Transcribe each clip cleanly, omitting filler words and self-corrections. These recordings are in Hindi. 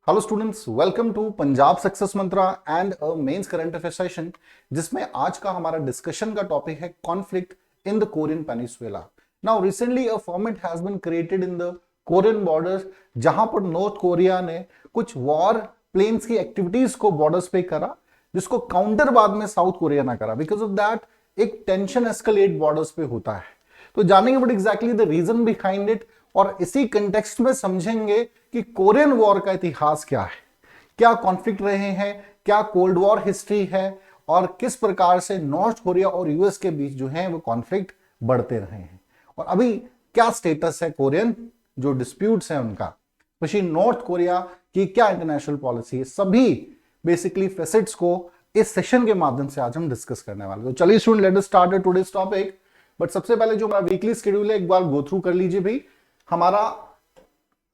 Hello students, welcome to Punjab Success Mantra and a mains current affair session, जिसमें आज का हमारा डिस्कशन का टॉपिक है conflict in the Korean peninsula. Now recently a format has been created in the Korean borders, जहां पर नॉर्थ कोरिया ने कुछ वॉर प्लेन्स की एक्टिविटीज को बॉर्डर्स पे करा, जिसको काउंटर बाद में साउथ कोरिया ना करा। बिकॉज ऑफ दैट एक टेंशन एस्केलेट बॉर्डर्स पे होता है। तो जानेंगे what exactly the reason behind it, और इसी कंटेक्स्ट में समझेंगे कि कोरियन वॉर का इतिहास क्या है, क्या कॉन्फ्लिक्ट रहे हैं, क्या कोल्ड वॉर हिस्ट्री है, और किस प्रकार से नॉर्थ कोरिया और यूएस के बीच जो है वो कॉन्फ्लिक्ट बढ़ते रहे हैं, और अभी क्या स्टेटस है कोरियन जो डिस्प्यूट्स हैं उनका, स्पेशली नॉर्थ कोरिया की क्या इंटरनेशनल पॉलिसी है। सभी बेसिकली फेसेट्स को इस सेशन के माध्यम से आज हम डिस्कस करने वाले हैं। तो चलिए student, let us start today's topic. But सबसे पहले जो हमारा वीकली शेड्यूल है एक बार गो थ्रू कर लीजिए भाई। हमारा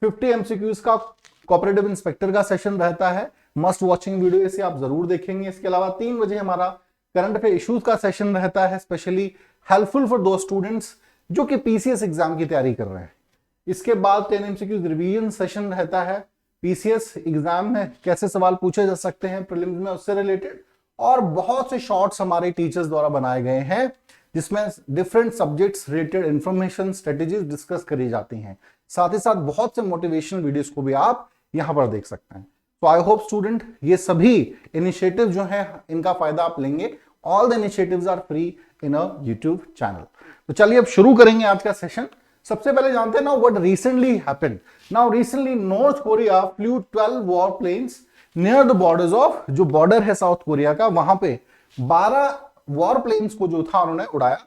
50 एमसीक्यूज का कोऑपरेटिव इंस्पेक्टर का सेशन रहता है, मस्ट वॉचिंग वीडियो, इसे आप जरूर देखेंगे। इसके अलावा 3 बजे हमारा करंट अफेयर इश्यूज का सेशन रहता है, स्पेशली हेल्पफुल फॉर दो स्टूडेंट्स जो कि पीसीएस एग्जाम की तैयारी कर रहे हैं। इसके बाद 10 एमसीक्यूज रिवीजन सेशन रहता है, पीसीएस एग्जाम में कैसे सवाल पूछे जा सकते हैं प्रीलिम्स में उससे रिलेटेड, और बहुत से शॉर्ट्स हमारे टीचर्स द्वारा बनाए गए हैं जिसमें different subjects related information strategies discuss करी जाती हैं। साथ ही साथ बहुत से मोटिवेशनल वीडियोस को भी आप यहां पर देख सकते हैं। तो आई होप स्टूडेंट ये सभी इनिशिएटिव जो है इनका फायदा आप लेंगे। All the initiatives are free in a YouTube channel. तो चलिए अब शुरू करेंगे आज का सेशन। सबसे पहले जानते हैं ना what recently happened. Now recently north Korea flew 12 war planes near the borders of, जो बॉर्डर है साउथ कोरिया का, वहां पे 12 वॉर प्लेन्स को जो था उन्होंने उड़ाया।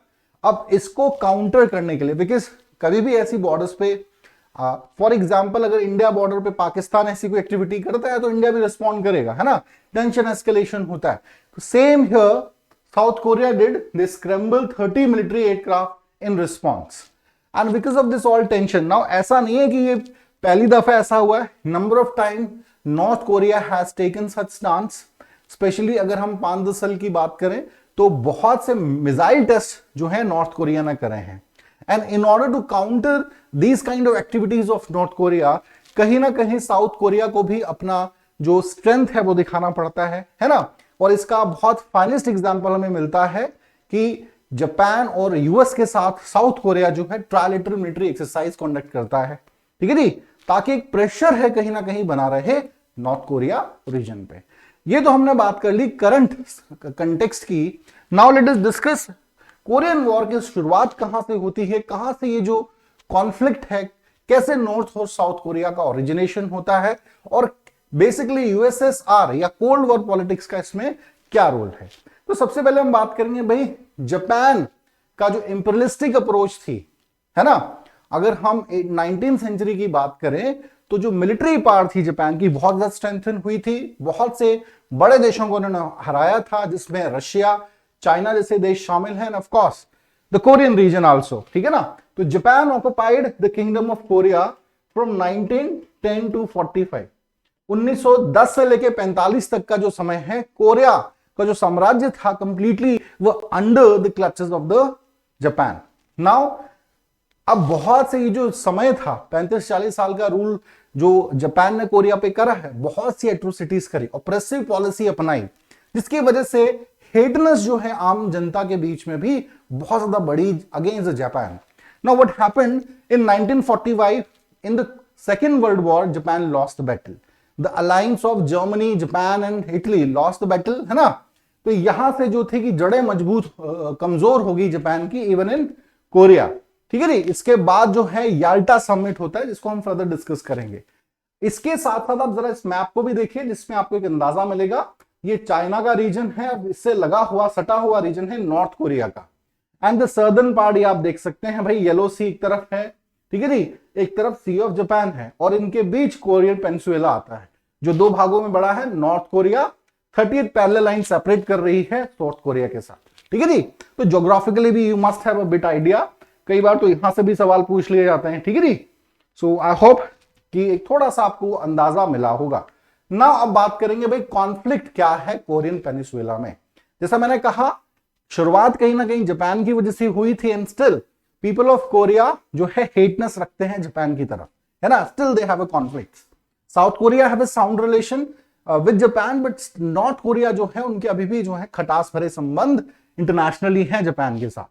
अब इसको काउंटर करने के लिए, बिकॉज कभी भी ऐसी बॉर्डर्स पे फॉर एग्जाम्पल अगर इंडिया बॉर्डर पे पाकिस्तान ऐसी कोई एक्टिविटी करता है तो इंडिया भी रिस्पॉन्ड करेगा, है ना, टेंशन एस्केलेशन होता है। तो same here south Korea did, they scrambled 30 military aircraft in response and because of this all tension. Now ऐसा नहीं है कि ये पहली दफा ऐसा हुआ है, number of time north Korea has taken such stance. Specially अगर हम 5-10 साल की बात करें तो बहुत से मिसाइल टेस्ट जो है नॉर्थ कोरिया ने करे हैं। And in order to counter these kind of activities of north Korea, कहीं ना कहीं साउथ कोरिया को भी अपना जो स्ट्रेंथ है वो दिखाना पड़ता है ना। और इसका बहुत फाइनेस्ट एग्जांपल हमें मिलता है कि जापान और यूएस के साथ साउथ कोरिया जो है ट्रायलेटरल मिलिट्री एक्सरसाइज कंडक्ट करता है, ठीक है जी, ताकि एक प्रेशर है कहीं ना कहीं बना रहे नॉर्थ कोरिया रीजन पे। ये तो हमने बात कर ली करंट कंटेक्स्ट की। Now let us discuss Korean war की शुरुआत कहां से होती है, कहां से ये जो कॉन्फ्लिक्ट है, कैसे नॉर्थ और साउथ कोरिया का ओरिजिनेशन होता है, और बेसिकली यूएसएसआर या कोल्ड वॉर पॉलिटिक्स का इसमें क्या रोल है। तो सबसे पहले हम बात करेंगे भाई जापान का जो इंपीरियलिस्टिक अप्रोच थी, है ना। अगर हम 19th सेंचुरी की बात करें तो जो मिलिट्री पावर थी जापान की बहुत ज्यादा स्ट्रेंथन हुई थी, बहुत से बड़े देशों को उन्होंने हराया था, जिसमें रशिया, चाइना जैसे देश शामिल हैं, of course the Korean region also, ठीक है ना। तो Japan occupied the kingdom of Korea from 1910 to 45। 1910 से लेके 45 तक का जो समय है, कोरिया का जो साम्राज्य था कंप्लीटली वो under the clutches of the Japan. Now अब बहुत से ये जो समय था 35-40 साल का रूल जो जापान ने कोरिया पे करा है, बहुत सी एट्रोसिटीज करी, ऑप्रेसिव पॉलिसी अपनाई, जिसकी वजह से हेटनेस जो है आम जनता के बीच में भी बहुत ज्यादा बढ़ी against Japan. Now what happened in 1945 in the second world war, Japan lost the battle. The alliance of Germany, Japan and Italy lost the battle, है ना। तो यहां से जो थे कि जड़ें मजबूत कमजोर होगी जापान की, इवन इन कोरिया, ठीक है जी। इसके बाद जो है याल्टा समिट होता है, जिसको हम फर्दर डिस्कस करेंगे। इसके साथ साथ आप जरा इस मैप को भी देखिए, जिसमें आपको एक अंदाजा मिलेगा। ये चाइना का रीजन है, इससे लगा हुआ सटा हुआ रीजन है नॉर्थ कोरिया का। एंड द सर्दर्न पार्ट ये आप देख सकते हैं भाई, येलो सी एक तरफ है, ठीक है जी, एक तरफ सी ऑफ जापान है, और इनके बीच कोरियन पेनिनसुला आता है, जो 2 भागों में बड़ा है। North Korea 30th parallel line separate कर रही है साउथ कोरिया के साथ, ठीक है जी। तो ज्योग्राफिकली भी you must have a bit idea. कई बार तो यहां से भी सवाल पूछ लिए जाते हैं, ठीक है जी। सो आई होप कि एक थोड़ा सा आपको अंदाजा मिला होगा ना। अब बात करेंगे भाई कॉन्फ्लिक्ट क्या है कोरियन पेनिनसुला में। जैसा मैंने कहा, शुरुआत कहीं ना कहीं जापान की वजह से हुई थी, and still people of Korea जो है हेटनेस रखते हैं जापान की तरफ, है ना, still they have a conflict. South Korea have a sound relation with Japan, but north Korea जो है उनके अभी भी जो है खटास भरे संबंध इंटरनेशनली हैं जापान के साथ।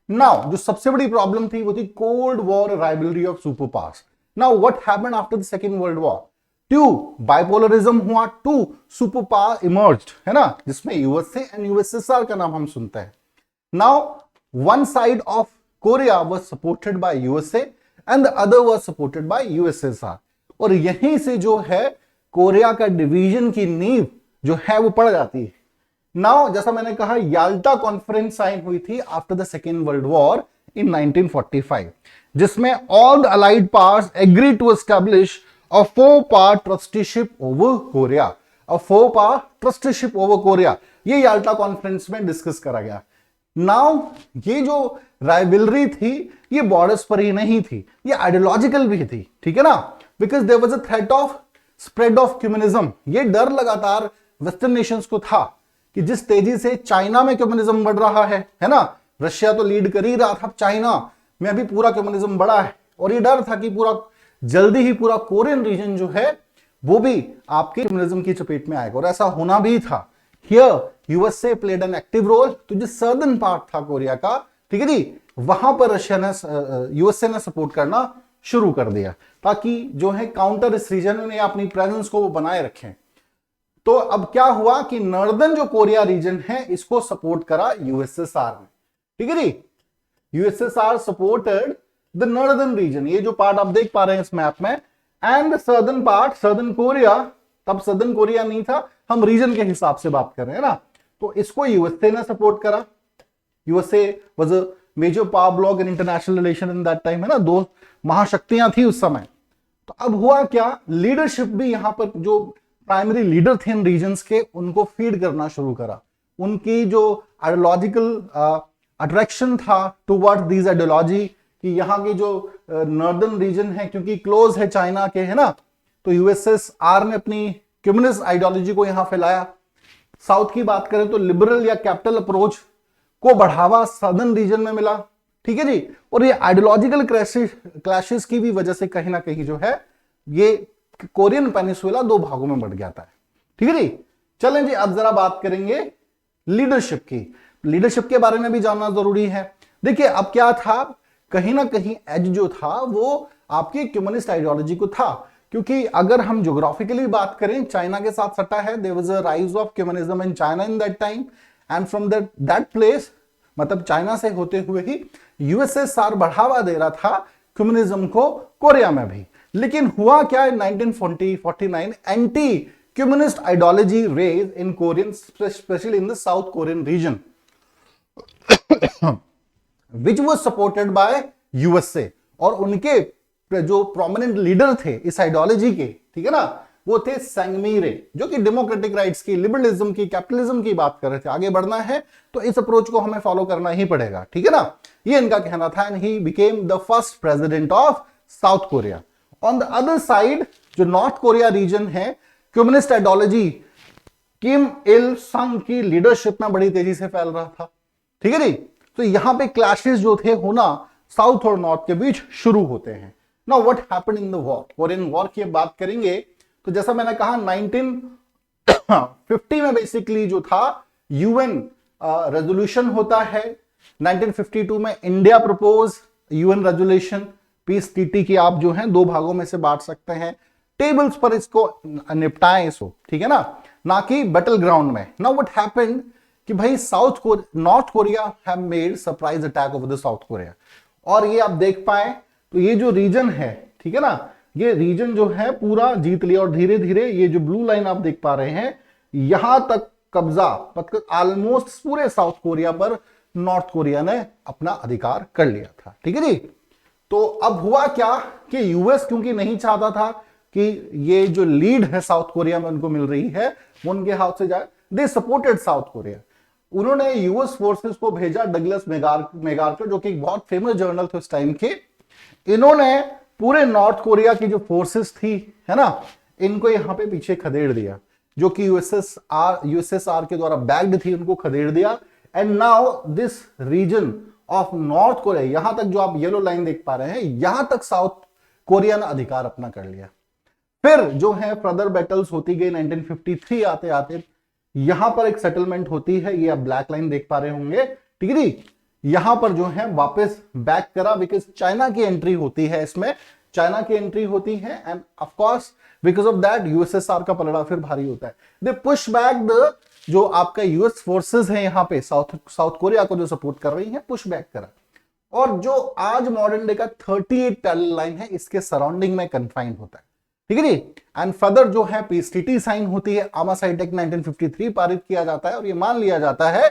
नाउ जो सबसे बड़ी प्रॉब्लम थी वो थी cold war rivalry of super powers. Now what happened after the second world war? Two bipolarism हुआ, टू सुपर पावर इमर्ज्ड, है ना, जिसमें यूएसए एंड यूएसएसआर का नाम हम सुनते हैं। Now one side of Korea was supported by USA and the other was supported by USSR, और यहीं से जो है कोरिया का डिवीजन की नींव जो है वो पड़ जाती है। नाउ जैसा मैंने कहा, याल्टा कॉन्फ्रेंस साइन हुई थी after the second world war in 1945, जिसमें all the allied powers agree to establish a four-power trusteeship over Korea, a four-power trusteeship over Korea, ये याल्टा कॉन्फ्रेंस में डिस्कस करा गया। नाउ ये जो राइवलरी थी ये बॉर्डर्स पर ही नहीं थी, ये आइडियोलॉजिकल भी थी, ठीक है ना, because there was a threat of spread of communism. ये डर लगातार वेस्टर्न नेशंस को था कि जिस तेजी से चाइना में कम्युनिज्म बढ़ रहा है ना, रशिया तो लीड कर ही रहा था, चाइना में भी पूरा कम्युनिज्म बढ़ा है, और ये डर था कि पूरा जल्दी ही पूरा कोरियन रीजन जो है वो भी आपके कम्युनिज्म की चपेट में आएगा, और ऐसा होना भी था। Here USA played an active role, तो जो सर्दर्न पार्ट था कोरिया का, ठीक है जी, वहां पर रशिया ने यूएसए ने सपोर्ट करना शुरू कर दिया, ताकि जो है काउंटर इस रीजन में अपनी प्रेजेंस को वो बनाए रखें। तो अब क्या हुआ कि नॉर्दर्न जो कोरिया रीजन है इसको सपोर्ट करा यूएसएसआर ने, ठीक है जी, USSR supported the northern region, ये जो पार्ट आप देख पा रहे हैं इस मैप में, and southern part, southern Korea, तब सदर्न कोरिया नहीं था, हम रीजन के हिसाब से बात कर रहे हैं ना, तो इसको यूएसए ने सपोर्ट करा। USA was a major power block in international relation in that time, है ना, दो महाशक्तियां थी उस समय। तो अब हुआ क्या, लीडरशिप भी यहां पर जो प्राइमरी लीडर थे इन रीजन्स के उनको फीड करना शुरू करा। उनकी जो आइडियोलॉजिकल अट्रैक्शन था टुवर्ड्स दिस आइडियोलॉजी कि यहाँ की जो नॉर्दर्न रीजन है क्योंकि क्लोज है चाइना के, है ना, तो यूएसएसआर ने अपनी कम्युनिस्ट आइडियोलॉजी को यहां फैलाया। साउथ की बात करें तो लिबरल या कैपिटल अप्रोच को बढ़ावा सदर्न रीजन में मिला, ठीक है जी, और ये आइडियोलॉजिकल क्लैशेस की भी वजह से कहीं ना कहीं जो है ये कोरियन पेनिसुला दो भागों में बढ़ गया था, ठीक है जी। चलें जी, अब जरा बात करेंगे लीडरशिप की। लीडरशिप के बारे में भी जानना जरूरी है। देखिए अब क्या था, कहीं ना कहीं एज जो था वो आपकी कम्युनिस्ट आइडियोलॉजी को था, क्योंकि अगर हम ज्योग्राफिकली बात करें चाइना के साथ सटा है, there was a rise of communism in China in that time, and from that place, मतलब चाइना से होते हुए ही यूएसएसआर बढ़ावा दे रहा था कम्युनिज्म को कोरिया में भी। लेकिन हुआ क्या, in 1949 anti communist ideology raise in Korean, specially in the south Korean region which was supported by USA, और उनके जो प्रोमिनेंट लीडर थे इस आइडियोलॉजी के, ठीक है ना, वो थे सेंगमीरे, जो कि डेमोक्रेटिक राइट्स की, लिबरलिज्म की, कैपिटलिज्म की बात कर रहे थे। आगे बढ़ना है तो इस अप्रोच को हमें फॉलो करना ही पड़ेगा, ठीक है ना, ये इनका कहना था, and he became the first president of south Korea. On the other side जो नॉर्थ कोरिया रीजन है, कम्युनिस्ट आइडियोलॉजी किम इल संग की लीडरशिप में बड़ी तेजी से फैल रहा था, ठीक है जी। तो यहां पे क्लैशेस जो थे होना साउथ और नॉर्थ के बीच शुरू होते हैं। Now what happened in the war, Korean war की बात करेंगे तो जैसा मैंने कहा 1950 में बेसिकली जो था यूएन रेजोल्यूशन होता है। 1952 में India propose UN resolution, peace treaty की आप जो है दो भागों में से बांट सकते हैं, टेबल्स पर इसको निपटाएं इसको, ठीक है ना कि बैटल ग्राउंड में। नाउ व्हाट हैपेंड कि भाई north Korea have made surprise attack over the south Korea, और ये आप देख पाए तो ये जो रीजन है, ठीक है ना, ये रीजन जो है पूरा जीत लिया, और धीरे धीरे ये जो ब्लू लाइन आप देख पा रहे हैं यहां तक कब्जा, मतलब ऑलमोस्ट पूरे साउथ कोरिया पर नॉर्थ कोरिया ने अपना अधिकार कर लिया था, ठीक है जी। तो अब हुआ क्या कि यूएस क्योंकि नहीं चाहता था कि ये जो लीड है साउथ कोरिया में उनको मिल रही है वो उनके हाथ से जाए, दे सपोर्टेड साउथ कोरिया। उन्होंने यूएस फोर्सेस को भेजा, डगलस मेगार्कर जो कि एक बहुत फेमस जर्नल थे उस टाइम के, इन्होंने पूरे नॉर्थ कोरिया की जो फोर्सेस थी, है ना, इनको यहां पे पीछे खदेड़ दिया, जो कि यूएसएसआर के द्वारा बैग्ड थी, उनको खदेड़ दिया। And now this region of north Korea, यहां तक जो आप येलो लाइन देख पा रहे हैं, यहां तक साउथ कोरिया ने अधिकार अपना कर लिया। फिर जो है फर्दर बैटल्स होती गई 1953 आते आते यहां पर एक सेटलमेंट होती है, ये आप ब्लैक लाइन देख पा रहे होंगे, ठीक है जी। यहां पर जो है वापस बैक करा बिकॉज चाइना की एंट्री होती है, इसमें चाइना की एंट्री होती है end of course because of that USSR का पलड़ा फिर भारी होता है। दे पुश बैक द जो आपका यूएस फोर्सेस है यहाँ पे साउथ कोरिया को जो सपोर्ट कर रही है, पुश बैक करा। और जो आज मॉडर्न डे का 38 पैरेलल लाइन है इसके सराउंडिंग में कन्फाइंड होता है, ठीक है जी। एंड फर्दर जो है पीस ट्रीटी साइन होती है, आमासाइटेक 1953 पारित किया जाता है और ये मान लिया जाता है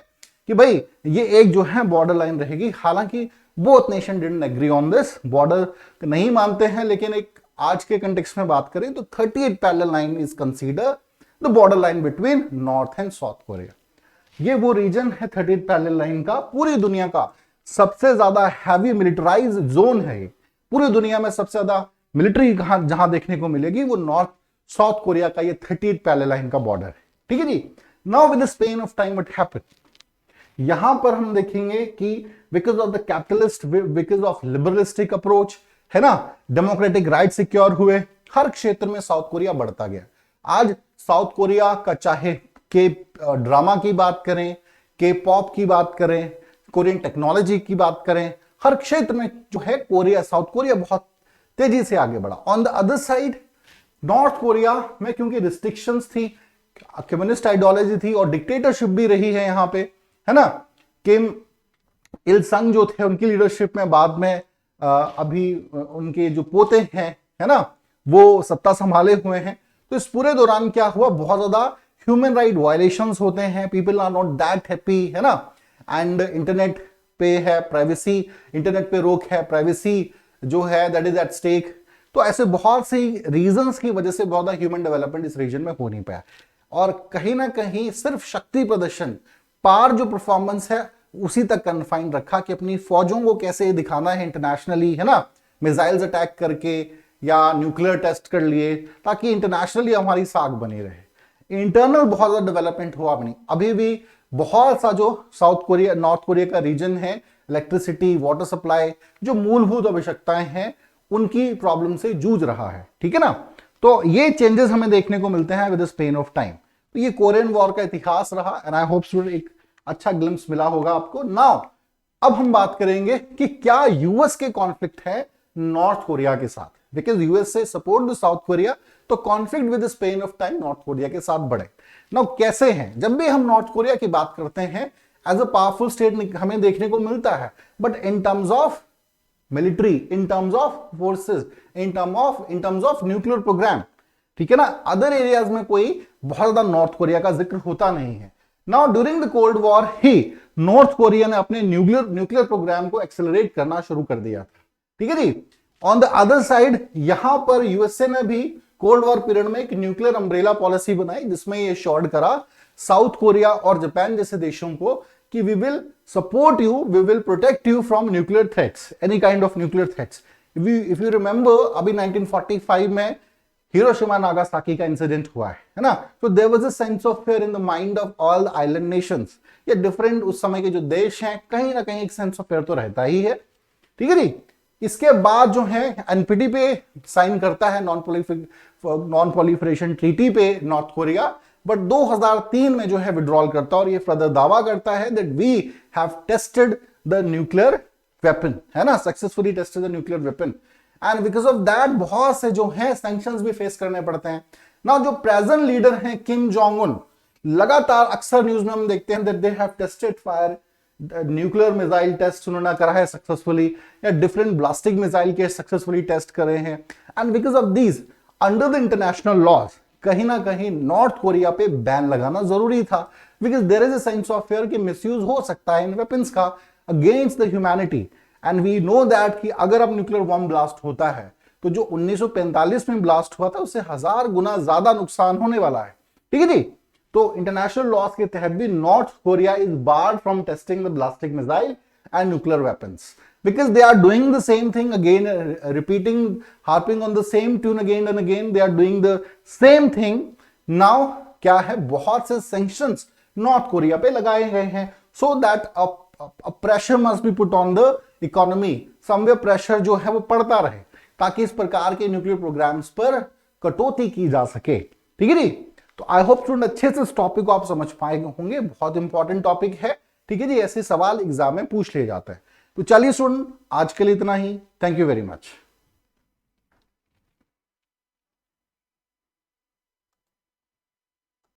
कि भाई ये एक जो है बॉर्डर लाइन रहेगी। हालांकि both nation didn't agree on this, border नहीं मानते हैं, लेकिन एक आज के कंटेक्स्ट में बात करें तो 38 parallel line is consider the border line between north and south Korea. ये वो रीजन है 38 पैरेलल लाइन का, पूरी दुनिया का सबसे ज्यादा हैवी मिलिटराइज जोन है। पूरी दुनिया में सबसे ज्यादा मिलिट्री जहां देखने को मिलेगी वो नॉर्थ साउथ कोरिया का ये 38 पैरेलल लाइन का बॉर्डर है, ठीक है जी। Now with the span of time what happened, यहां पर हम देखेंगे कि because of the capitalist, because of liberalistic approach, है ना, डेमोक्रेटिक राइट सिक्योर हुए, हर क्षेत्र में साउथ कोरिया बढ़ता गया। आज साउथ कोरिया का चाहे के ड्रामा की बात करें, के पॉप की बात करें, कोरियन टेक्नोलॉजी की बात करें, हर क्षेत्र में जो है कोरिया, साउथ कोरिया बहुत तेजी से आगे बढ़ा। On the other side north Korea में क्योंकि रिस्ट्रिक्शंस थी, कम्युनिस्ट आइडियोलॉजी थी और डिक्टेटरशिप भी रही है यहां पे, है ना। किम इल संग जो थे उनकी लीडरशिप में बाद में अभी उनके जो पोते हैं, है ना, वो सत्ता संभाले हुए हैं। तो इस पूरे दौरान क्या हुआ, बहुत ज्यादा ह्यूमन राइट वायलेशंस होते हैं, people are not that happy, है ना। एंड इंटरनेट पे है प्राइवेसी, इंटरनेट पे रोक है, प्राइवेसी जो है दैट इज एट स्टेक। तो ऐसे बहुत सी रीजंस की वजह से बहुत ज्यादा ह्यूमन डेवलपमेंट इस रीजन में हो नहीं पाया। और कहीं ना कहीं सिर्फ शक्ति प्रदर्शन पार जो परफॉर्मेंस है उसी तक कन्फाइंड रखा कि अपनी फौजों को कैसे दिखाना है इंटरनेशनली, है ना, मिसाइल्स अटैक करके या न्यूक्लियर टेस्ट कर लिए ताकि इंटरनेशनली हमारी साख बनी रहे। इंटरनल बहुत ज्यादा डेवलपमेंट हुआ भी नहीं। अभी भी बहुत सा जो साउथ कोरिया, नॉर्थ कोरिया का रीजन है, इलेक्ट्रिसिटी, वाटर सप्लाई, जो मूलभूत आवश्यकताएं हैं उनकी प्रॉब्लम से जूझ रहा है, ठीक है ना। तो ये चेंजेस हमें देखने को मिलते हैं with the span of time. तो ये कोरियन वॉर का इतिहास रहा एंड आई होप स्टूडेंट एक अच्छा ग्लिम्स मिला होगा आपको। नाउ अब हम बात करेंगे कि क्या यूएस के कॉन्फ्लिक्ट है नॉर्थ कोरिया के साथ, बिकॉज यूएस से सपोर्ट द साउथ कोरिया, तो conflict with the span of time north Korea के साथ बढ़े। नाउ कैसे हैं, जब भी हम नॉर्थ कोरिया की बात करते हैं एज अ पावरफुल स्टेट हमें देखने को मिलता है, but in terms of military, in terms of forces, in terms of nuclear program, ठीक है ना, अदर एरियाज में कोई बहुत ज्यादा नॉर्थ कोरिया का जिक्र होता नहीं है। Now during the cold war he north Korea ने अपने न्यूक्लियर प्रोग्राम को एक्सेलरेट करना शुरू कर दिया था, ठीक है जी। ऑन द अदर साइड यहां पर यूएसए ने भी कोल्ड वॉर पीरियड में एक न्यूक्लियर अम्ब्रेला पॉलिसी बनाई जिसमें ये श्योर्ड करा साउथ कोरिया और जापान जैसे देशों को कि we will support you, we will protect you from nuclear threats, any kind of nuclear threats. If you remember अभी 1945 में हिरोशिमा नागासाकी का इंसिडेंट हुआ है ना। तो there was a sense of fear in the mind of all the island nations. ये डिफरेंट उस समय के जो देश हैं कहीं ना कहीं एक सेंस ऑफ फियर तो रहता ही है, ठीक है जी। इसके बाद जो है एनपीटी पे साइन करता है नॉन प्रोलिफरेशन ट्रीटी पे नॉर्थ कोरिया, बट 2003 में जो है विड्रॉल करता है और ये फर्दर दावा करता है that we have tested the nuclear weapon, है ना, successfully tested the nuclear weapon and because of that बहुत से जो है सैंक्शंस भी फेस करने पड़ते हैं। नाउ जो प्रेजेंट लीडर हैं किम जोंग उन, लगातार अक्सर न्यूज में हम देखते हैं that they have tested fire nuclear missile test उन्होंने करा है सक्सेसफुली, या डिफरेंट ब्लास्टिक मिसाइल के सक्सेसफुली टेस्ट करे हैं। And because of these under the international laws कहीं ना कहीं नॉर्थ कोरिया पे बैन लगाना जरूरी था, because there is a sense of fear कि मिसयूज हो सकता है इन वेपन्स का against the humanity. And we know that कि अगर अब न्यूक्लियर बॉम्ब ब्लास्ट होता है तो जो 1945 में ब्लास्ट हुआ था उससे 1000 गुना ज्यादा नुकसान होने वाला है, ठीक है जी। तो इंटरनेशनल लॉज के तहत भी North Korea is barred from testing the ballistic missile and nuclear weapons because they are doing the same thing again, repeating, harping on the same tune again and again, they are doing the same thing. Now क्या है, बहुत से sanctions नॉर्थ कोरिया पे लगाए गए हैं so that a pressure must be put on the economy, somewhere pressure जो है वो पड़ता रहे ताकि इस प्रकार के न्यूक्लियर प्रोग्राम्स पर कटौती की जा सके। ठीक है जी। तो आई होप स्टूडेंट अच्छे से इस टॉपिक को आप समझ पाए होंगे, बहुत इंपॉर्टेंट टॉपिक है। ठीक है जी, ऐसे सवाल एग्जाम में पूछ लिए जाते हैं। तो चलिए स्टूडेंट, आज के लिए इतना ही। Thank you very much.